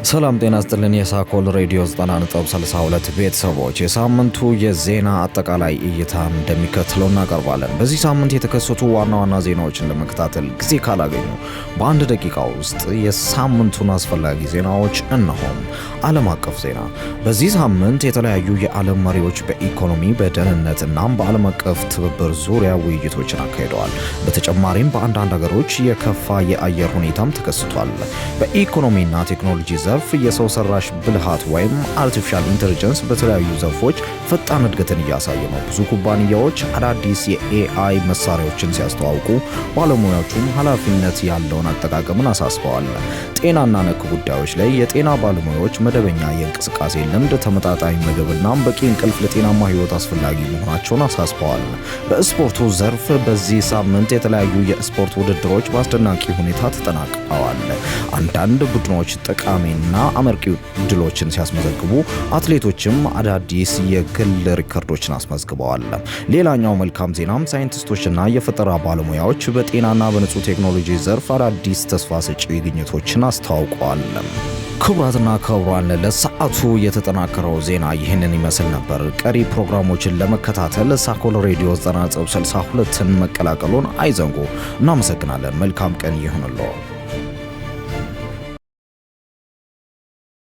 ሰላም ጤና ይስጥልን። የሳኮል ሬዲዮ 90.62 ቤተሰቦች የሳምንቱ የዜና አጠቃላይ እይታን እንደሚከተለው እናቀርባለን። በዚህ ሳምንት የተከሰቱ ዋና ዋና ዜናዎችን ለመከታተል ጊዜ ካላገኙ በአንድ ደቂቃ ውስጥ የሳምንቱን አስፈላጊ ዜናዎች እነሆም። ዓለም አቀፍ ዜና። በዚህ ሳምንት የተለያዩ የዓለም መሪዎች በኢኮኖሚ በደህንነትና በዓለም አቀፍ ትብብር ዙሪያ ውይይቶችን አካሂደዋል። በተጨማሪም በአንዳንድ ሀገሮች የከፋ የአየር ሁኔታም ተከስቷል። በኢኮኖሚና ቴክኖሎጂ ዘርፍ የሰው ሰራሽ ብልሃት ወይም አርቲፊሻል ኢንተለጀንስ በተለያዩ ዘርፎች ፈጣን እድገትን እያሳየ ነው። ብዙ ኩባንያዎች አዳዲስ የኤአይ መሳሪያዎችን ሲያስተዋውቁ፣ ባለሙያዎቹም ኃላፊነት ያለውን አጠቃቀምን አሳስበዋል። ጤናና ነክ ጉዳዮች ላይ የጤና ባለሙያዎች መደበኛ የእንቅስቃሴ ልምድ፣ ተመጣጣኝ ምግብና በቂ እንቅልፍ ለጤናማ ህይወት አስፈላጊ መሆናቸውን አሳስበዋል። በስፖርቱ ዘርፍ በዚህ ሳምንት የተለያዩ የስፖርት ውድድሮች በአስደናቂ ሁኔታ ተጠናቀዋል። አንዳንድ ቡድኖች ጠቃሚና አመርቂ ድሎችን ሲያስመዘግቡ፣ አትሌቶችም አዳዲስ የግል ሪከርዶችን አስመዝግበዋል። ሌላኛው መልካም ዜናም ሳይንቲስቶችና የፈጠራ ባለሙያዎች በጤናና በንጹህ ቴክኖሎጂ ዘርፍ አዳዲስ ተስፋ ሰጪ ግኝቶችን አስተዋውቀዋል። ክቡራትና ክቡራን ለሰዓቱ የተጠናከረው ዜና ይህንን ይመስል ነበር። ቀሪ ፕሮግራሞችን ለመከታተል ሳኮል ሬዲዮ 90.62ን መቀላቀሉን አይዘንጉ። እናመሰግናለን። መልካም ቀን ይሁንልዎ።